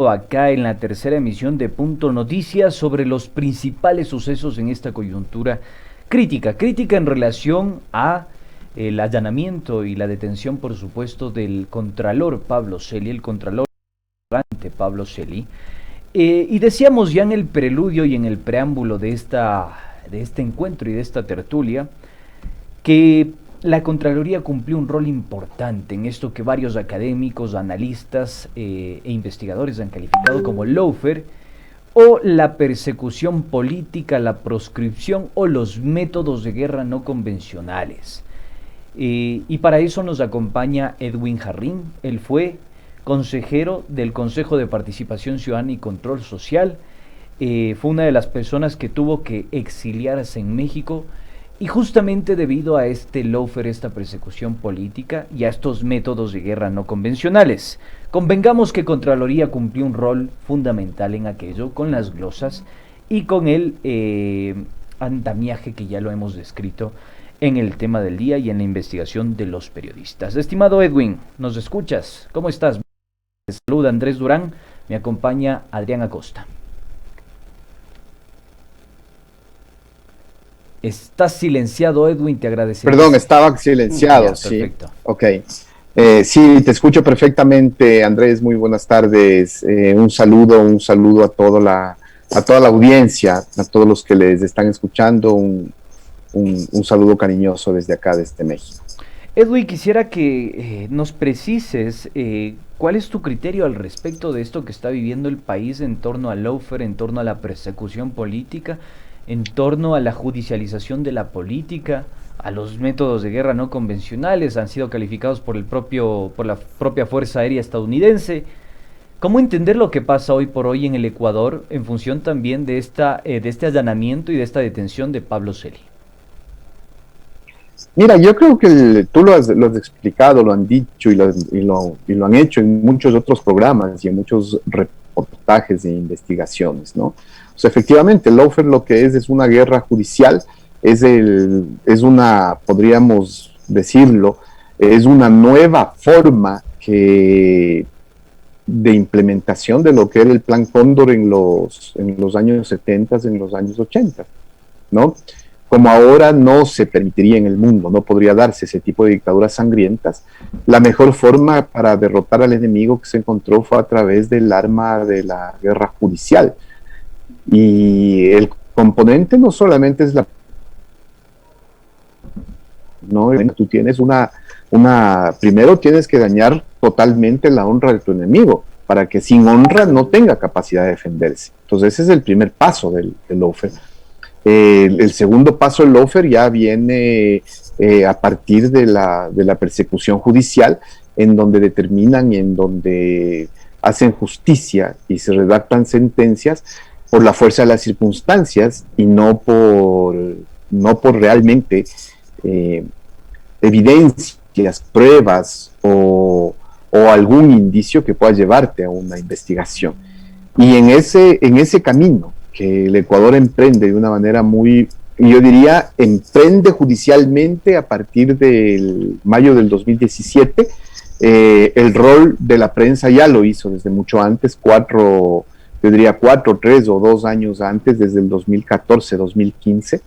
Acá en la tercera emisión de Punto Noticias sobre los principales sucesos en esta coyuntura crítica en relación a el allanamiento y la detención, por supuesto, del contralor Pablo Celi, el contralor ante Pablo Celi. Y decíamos ya en el preludio y en el preámbulo de este encuentro y de esta tertulia que la Contraloría cumplió un rol importante en esto que varios académicos, analistas e investigadores han calificado como lawfare o la persecución política, la proscripción o los métodos de guerra no convencionales. Y para eso nos acompaña Edwin Jarrín. Él fue consejero del Consejo de Participación Ciudadana y Control Social. Fue una de las personas que tuvo que exiliarse en México. Y justamente debido a este lawfare, esta persecución política y a estos métodos de guerra no convencionales, convengamos que Contraloría cumplió un rol fundamental en aquello, con las glosas y con el andamiaje que ya lo hemos descrito en el tema del día y en la investigación de los periodistas. Estimado Edwin, ¿nos escuchas? ¿Cómo estás? Te saluda Andrés Durán, me acompaña Adrián Acosta. Estás silenciado, Edwin, te agradecería. Perdón, estaba silenciado, ya, sí. Perfecto. Ok. Sí, te escucho perfectamente, Andrés, muy buenas tardes. Un saludo a toda la audiencia, a todos los que les están escuchando, un saludo cariñoso desde acá, desde México. Edwin, quisiera que nos precises cuál es tu criterio al respecto de esto que está viviendo el país en torno al lawfare, en torno a la persecución política, en torno a la judicialización de la política, a los métodos de guerra no convencionales, han sido calificados por la propia Fuerza Aérea estadounidense. ¿Cómo entender lo que pasa hoy por hoy en el Ecuador en función también de este allanamiento y de esta detención de Pablo Celi? Mira, yo creo que tú lo has explicado, lo han dicho y lo han hecho en muchos otros programas y en muchos reportajes e investigaciones, ¿no? O sea, efectivamente, el lawfare lo que es una guerra judicial, podríamos decirlo, es una nueva forma de implementación de lo que era el Plan Cóndor en los años 70, en los años 80, ¿no? Como ahora no se permitiría en el mundo, no podría darse ese tipo de dictaduras sangrientas, la mejor forma para derrotar al enemigo que se encontró fue a través del arma de la guerra judicial. Y el componente no solamente es tú tienes primero tienes que dañar totalmente la honra de tu enemigo, para que sin honra no tenga capacidad de defenderse. Entonces ese es el primer paso del lawfare. El segundo paso del lawfare ya viene a partir de la persecución judicial, en donde determinan y en donde hacen justicia y se redactan sentencias por la fuerza de las circunstancias y no por realmente evidencias, pruebas o algún indicio que pueda llevarte a una investigación. Y en ese camino que el Ecuador emprende de una manera yo diría, emprende judicialmente a partir del mayo del 2017, el rol de la prensa ya lo hizo desde mucho antes, 3 o 2 años antes, desde el 2014, 2015,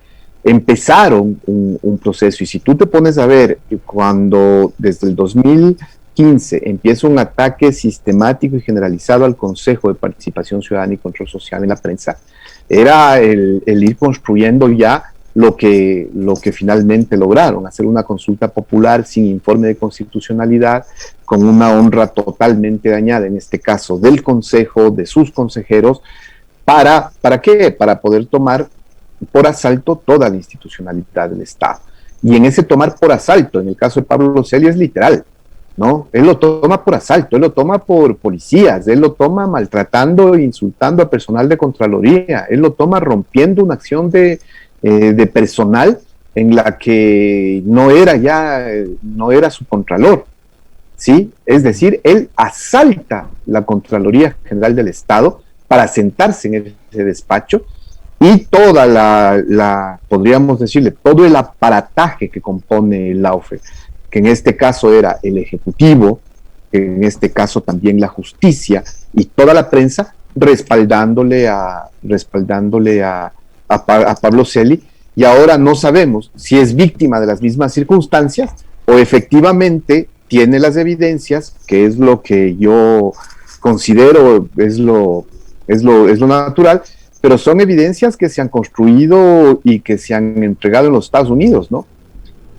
empezaron un proceso. Y si tú te pones a ver, cuando desde el 2015 empieza un ataque sistemático y generalizado al Consejo de Participación Ciudadana y Control Social en la prensa, era el ir construyendo ya lo que finalmente lograron, hacer una consulta popular sin informe de constitucionalidad, con una honra totalmente dañada, en este caso del Consejo, de sus consejeros. ¿Para qué? Para poder tomar por asalto toda la institucionalidad del Estado. Y en ese tomar por asalto, en el caso de Pablo Celi, es literal, ¿no? Él lo toma por asalto, él lo toma por policías, él lo toma maltratando e insultando a personal de Contraloría, él lo toma rompiendo una acción de personal en la que no era su contralor, ¿sí? Es decir, él asalta la Contraloría General del Estado para sentarse en ese despacho, y podríamos decirle, todo el aparataje que compone el lawfare, que en este caso era el Ejecutivo, que en este caso también la justicia, y toda la prensa respaldándole a Pablo Celi, y ahora no sabemos si es víctima de las mismas circunstancias o efectivamente tiene las evidencias, que es lo que yo considero es lo natural, pero son evidencias que se han construido y que se han entregado en los Estados Unidos, ¿no?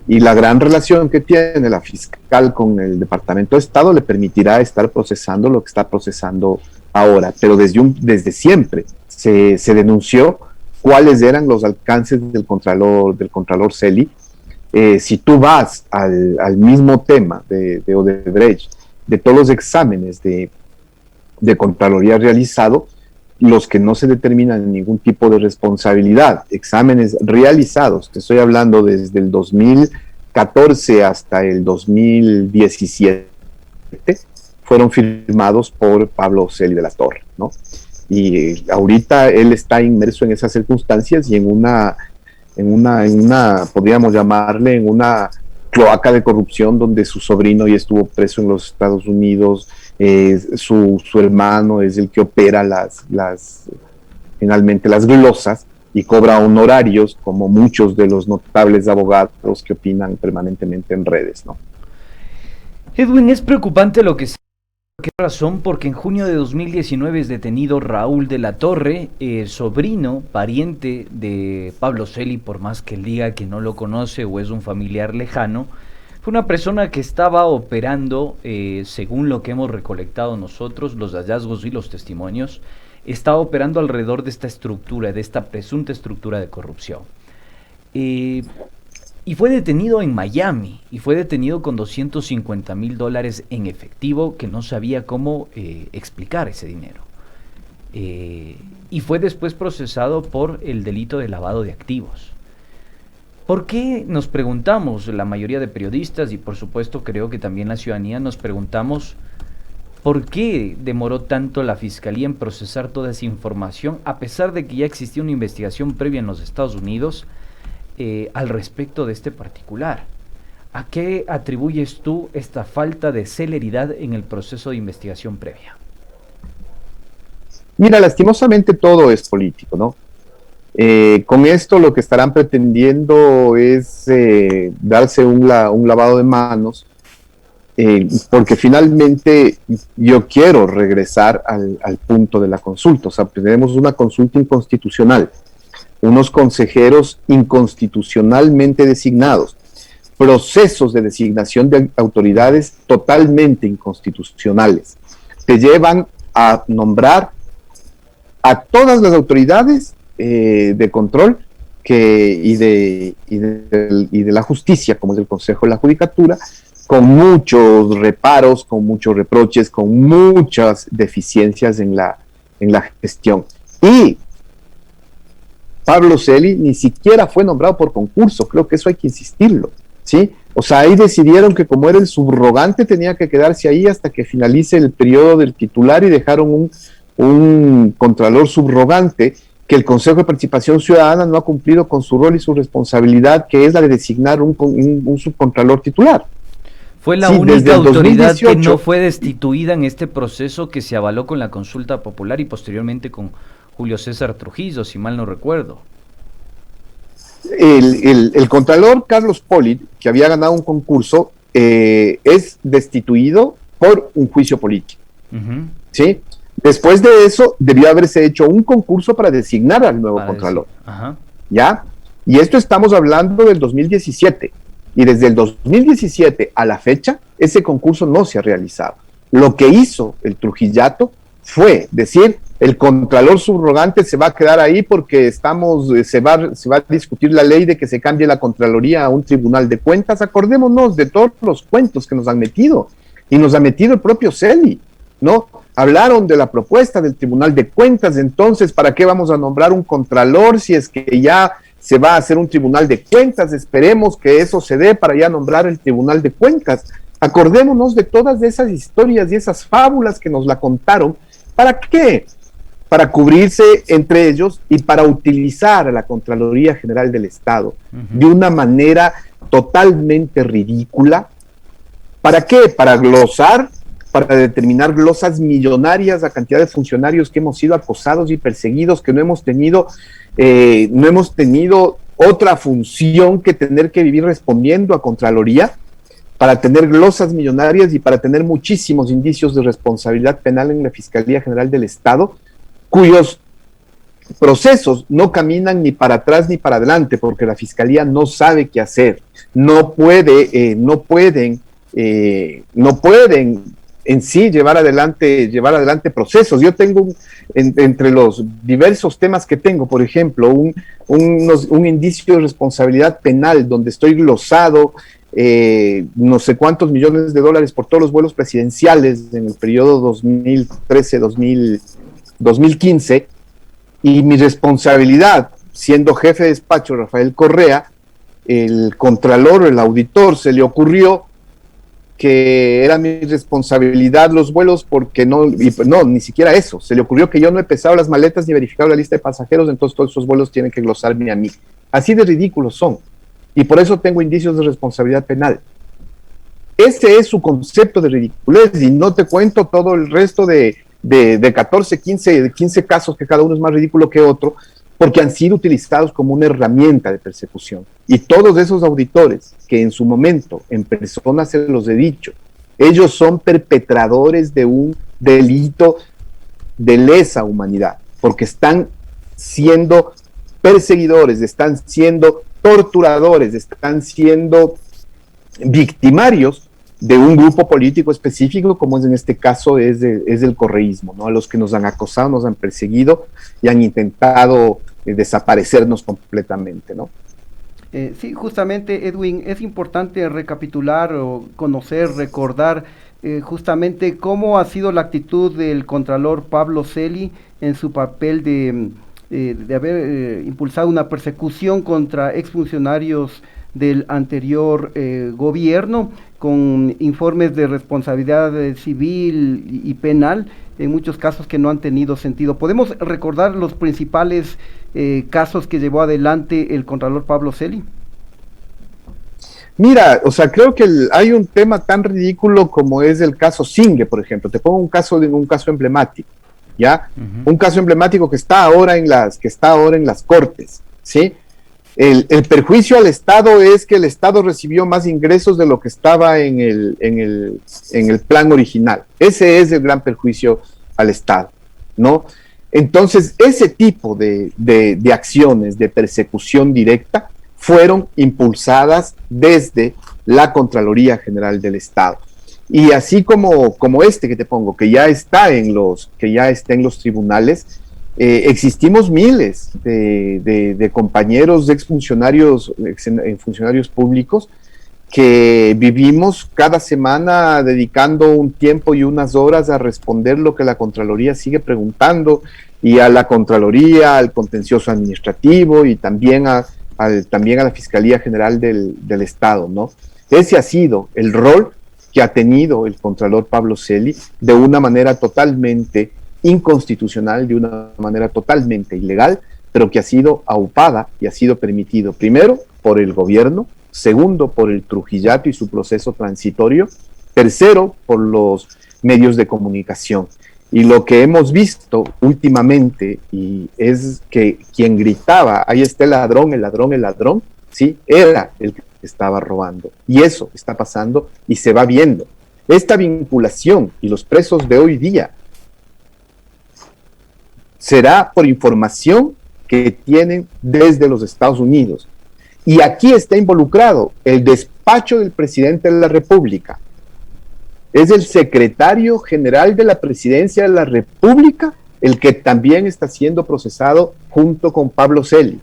Y la gran relación que tiene la fiscal con el Departamento de Estado le permitirá estar procesando lo que está procesando ahora, pero desde siempre se denunció cuáles eran los alcances del Contralor Celi. Si tú vas al mismo tema de Odebrecht, de todos los exámenes de Contraloría realizado, los que no se determinan ningún tipo de responsabilidad, exámenes realizados, te estoy hablando desde el 2014 hasta el 2017, fueron firmados por Pablo Celi de la Torre, ¿no? Y ahorita él está inmerso en esas circunstancias y en una podríamos llamarle, en una cloaca de corrupción donde su sobrino ya estuvo preso en los Estados Unidos, su hermano es el que opera finalmente las glosas y cobra honorarios, como muchos de los notables abogados que opinan permanentemente en redes, ¿no? Edwin, es preocupante lo que se... ¿Por qué razón? Porque en junio de 2019 es detenido Raúl de la Torre, sobrino, pariente de Pablo Celi, por más que él diga que no lo conoce o es un familiar lejano. Fue una persona que estaba operando, según lo que hemos recolectado nosotros, los hallazgos y los testimonios, estaba operando alrededor de esta estructura, de esta presunta estructura de corrupción. Y fue detenido en Miami, y fue detenido con $250,000 en efectivo, que no sabía cómo explicar ese dinero. Y fue después procesado por el delito de lavado de activos. ¿Por qué? Nos preguntamos, la mayoría de periodistas, y por supuesto creo que también la ciudadanía, nos preguntamos ¿por qué demoró tanto la Fiscalía en procesar toda esa información, a pesar de que ya existía una investigación previa en los Estados Unidos al respecto de este particular? ¿A qué atribuyes tú esta falta de celeridad en el proceso de investigación previa? Mira, lastimosamente todo es político, ¿no? Con esto lo que estarán pretendiendo es darse un lavado de manos, porque finalmente yo quiero regresar al punto de la consulta. O sea, tenemos una consulta inconstitucional, unos consejeros inconstitucionalmente designados, procesos de designación de autoridades totalmente inconstitucionales. Te llevan a nombrar a todas las autoridades de control y de la justicia, como es el Consejo de la Judicatura, con muchos reparos, con muchos reproches, con muchas deficiencias en la gestión. Y Pablo Celi ni siquiera fue nombrado por concurso, creo que eso hay que insistirlo, ¿sí? O sea, ahí decidieron que como era el subrogante tenía que quedarse ahí hasta que finalice el periodo del titular y dejaron un contralor subrogante, que el Consejo de Participación Ciudadana no ha cumplido con su rol y su responsabilidad, que es la de designar un subcontralor titular. Fue la única autoridad que no fue destituida en este proceso, que se avaló con la consulta popular y posteriormente con Julio César Trujillo, si mal no recuerdo. El contralor Carlos Polit, que había ganado un concurso, es destituido por un juicio político. ¿Sí? Después de eso, debió haberse hecho un concurso para designar al nuevo contralor. ¿Ya? Y esto estamos hablando del 2017. Y desde el 2017 a la fecha, ese concurso no se ha realizado. Lo que hizo el Trujillato fue decir, el contralor subrogante se va a quedar ahí porque se va a discutir la ley de que se cambie la Contraloría a un tribunal de cuentas. Acordémonos de todos los cuentos que nos han metido, y nos ha metido el propio Celi, ¿no? Hablaron de la propuesta del Tribunal de Cuentas. Entonces, ¿para qué vamos a nombrar un contralor si es que ya se va a hacer un Tribunal de Cuentas? Esperemos que eso se dé para ya nombrar el Tribunal de Cuentas. Acordémonos de todas esas historias y esas fábulas que nos la contaron. ¿Para qué? Para cubrirse entre ellos y para utilizar a la Contraloría General del Estado de una manera totalmente ridícula. ¿Para qué? Para glosar para determinar glosas millonarias, la cantidad de funcionarios que hemos sido acosados y perseguidos, que no hemos tenido otra función que tener que vivir respondiendo a Contraloría, para tener glosas millonarias y para tener muchísimos indicios de responsabilidad penal en la Fiscalía General del Estado, cuyos procesos no caminan ni para atrás ni para adelante, porque la Fiscalía no sabe qué hacer, no pueden en sí llevar adelante procesos. Yo tengo entre los diversos temas que tengo, por ejemplo, un indicio de responsabilidad penal donde estoy glosado no sé cuántos millones de dólares por todos los vuelos presidenciales en el periodo 2013-2015, y mi responsabilidad, siendo jefe de despacho Rafael Correa, el contralor, el auditor, se le ocurrió que era mi responsabilidad los vuelos, porque no, ni siquiera eso, se le ocurrió que yo no he pesado las maletas ni verificado la lista de pasajeros, entonces todos esos vuelos tienen que glosarme a mí. Así de ridículos son, y por eso tengo indicios de responsabilidad penal. Ese es su concepto de ridiculez, y no te cuento todo el resto de 14, 15 casos, que cada uno es más ridículo que otro, porque han sido utilizados como una herramienta de persecución. Y todos esos auditores que en su momento en persona se los he dicho, ellos son perpetradores de un delito de lesa humanidad, porque están siendo perseguidores, están siendo torturadores, están siendo victimarios de un grupo político específico, como es en este caso es el correísmo, ¿no? A los que nos han acosado, nos han perseguido y han intentado desaparecernos completamente, ¿no? Sí, justamente, Edwin, es importante recapitular o conocer, recordar justamente cómo ha sido la actitud del contralor Pablo Celi en su papel de haber impulsado una persecución contra exfuncionarios del anterior gobierno, con informes de responsabilidad civil y penal, en muchos casos que no han tenido sentido. ¿Podemos recordar los principales casos que llevó adelante el contralor Pablo Celi? Mira, o sea, creo que hay un tema tan ridículo como es el caso Singue, por ejemplo. Te pongo un caso emblemático, ¿ya? Un caso emblemático que está ahora en las Cortes, ¿sí? El perjuicio al Estado es que el Estado recibió más ingresos de lo que estaba en el plan original. Ese es el gran perjuicio al Estado, ¿no? Entonces, ese tipo de acciones de persecución directa fueron impulsadas desde la Contraloría General del Estado. Y así como este que te pongo, que ya está en los tribunales, existimos miles de compañeros, de exfuncionarios, funcionarios públicos, que vivimos cada semana dedicando un tiempo y unas horas a responder lo que la Contraloría sigue preguntando, y a la Contraloría, al contencioso administrativo, y también a la Fiscalía General del Estado, ¿no? Ese ha sido el rol que ha tenido el contralor Pablo Celi, de una manera totalmente inconstitucional, de una manera totalmente ilegal, pero que ha sido aupada y ha sido permitido, primero, por el gobierno; segundo, por el Trujillato y su proceso transitorio; tercero, por los medios de comunicación. Y lo que hemos visto últimamente, y es que quien gritaba, ahí está el ladrón, el ladrón, el ladrón, sí, era el que estaba robando. Y eso está pasando y se va viendo. Esta vinculación y los presos de hoy día será por información que tienen desde los Estados Unidos. Y aquí está involucrado el despacho del presidente de la República. Es el secretario general de la Presidencia de la República el que también está siendo procesado junto con Pablo Celi.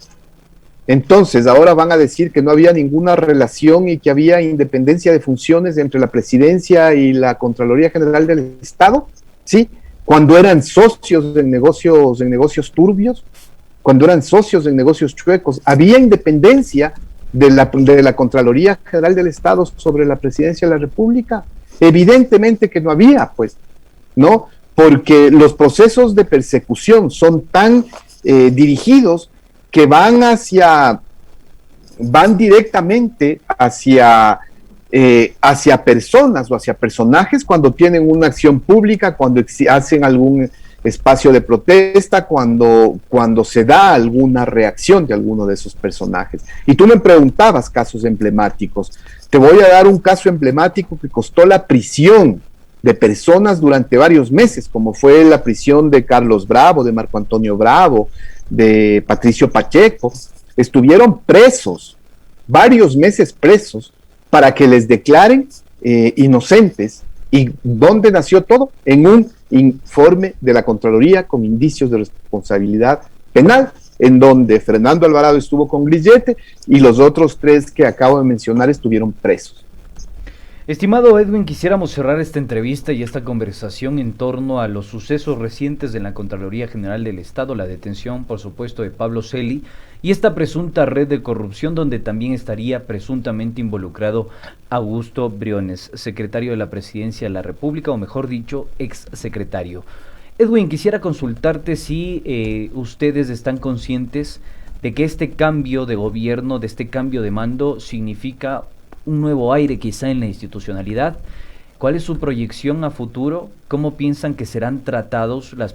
Entonces, ahora van a decir que no había ninguna relación y que había independencia de funciones entre la Presidencia y la Contraloría General del Estado, ¿sí? Cuando eran socios en negocios turbios, cuando eran socios en negocios chuecos, había independencia de la Contraloría General del Estado sobre la Presidencia de la República. Evidentemente que no había, pues, ¿no? Porque los procesos de persecución son tan dirigidos que van directamente hacia hacia personas o hacia personajes cuando tienen una acción pública, cuando hacen algún espacio de protesta, cuando se da alguna reacción de alguno de esos personajes. Y tú me preguntabas casos emblemáticos. Te voy a dar un caso emblemático que costó la prisión de personas durante varios meses, como fue la prisión de Carlos Bravo, de Marco Antonio Bravo, de Patricio Pacheco. Estuvieron presos, varios meses presos, para que les declaren inocentes. ¿Y dónde nació todo? En un informe de la Contraloría con indicios de responsabilidad penal, en donde Fernando Alvarado estuvo con grillete y los otros 3 que acabo de mencionar estuvieron presos. Estimado Edwin, quisiéramos cerrar esta entrevista y esta conversación en torno a los sucesos recientes en la Contraloría General del Estado, la detención, por supuesto, de Pablo Celi y esta presunta red de corrupción donde también estaría presuntamente involucrado Augusto Briones, secretario de la Presidencia de la República, o mejor dicho, ex secretario. Edwin, quisiera consultarte si ustedes están conscientes de que este cambio de gobierno, de este cambio de mando, significa un nuevo aire quizá en la institucionalidad. ¿Cuál es su proyección a futuro? ¿Cómo piensan que serán tratadas las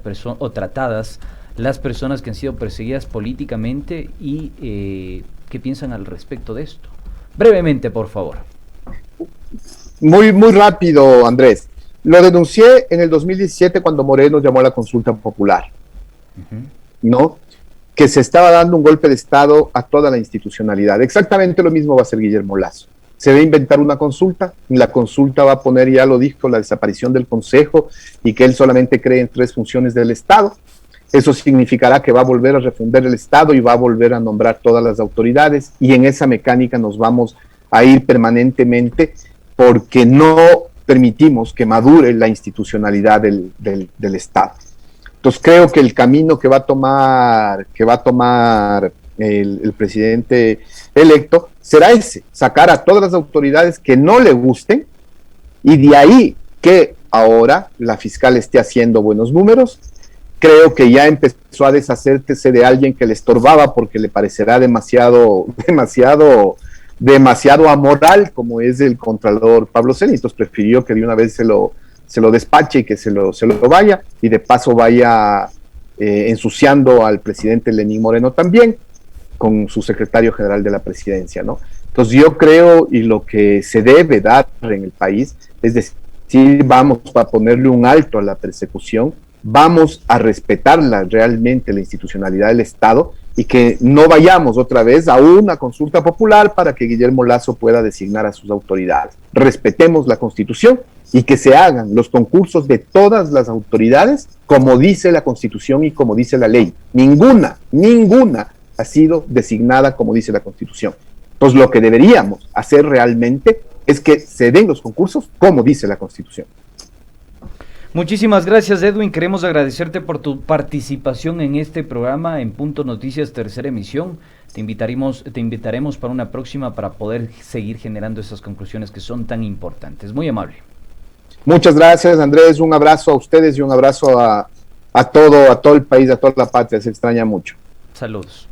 personas que han sido perseguidas políticamente y qué piensan al respecto de esto? Brevemente, por favor. Muy rápido, Andrés. Lo denuncié en el 2017 cuando Moreno llamó a la consulta popular, ¿no? Que se estaba dando un golpe de Estado a toda la institucionalidad. Exactamente lo mismo va a hacer Guillermo Lasso. Se va a inventar una consulta, y la consulta va a poner, ya lo dijo, la desaparición del Consejo y que él solamente cree en 3 funciones del Estado. Eso significará que va a volver a refundar el Estado y va a volver a nombrar todas las autoridades, y en esa mecánica nos vamos a ir permanentemente porque no permitimos que madure la institucionalidad del Estado. Entonces creo que el camino que va a tomar el presidente electo será ese: sacar a todas las autoridades que no le gusten, y de ahí que ahora la fiscal esté haciendo buenos números. Creo que ya empezó a deshacerse de alguien que le estorbaba porque le parecerá demasiado amoral, como es el contralor Pablo Celi. Entonces prefirió que de una vez se lo despache y que se lo vaya, y de paso vaya ensuciando al presidente Lenín Moreno también, con su secretario general de la presidencia, ¿no? Entonces yo creo, y lo que se debe dar en el país, es decir, vamos a ponerle un alto a la persecución, vamos a respetarla realmente, la institucionalidad del Estado, y que no vayamos otra vez a una consulta popular para que Guillermo Lasso pueda designar a sus autoridades. Respetemos la Constitución y que se hagan los concursos de todas las autoridades como dice la Constitución y como dice la ley. Ninguna ha sido designada como dice la Constitución. Entonces lo que deberíamos hacer realmente es que se den los concursos como dice la Constitución. Muchísimas gracias, Edwin. Queremos agradecerte por tu participación en este programa en Punto Noticias, tercera emisión. Te invitaremos para una próxima para poder seguir generando esas conclusiones que son tan importantes. Muy amable. Muchas gracias, Andrés. Un abrazo a ustedes y un abrazo a todo el país, a toda la patria. Se extraña mucho. Saludos.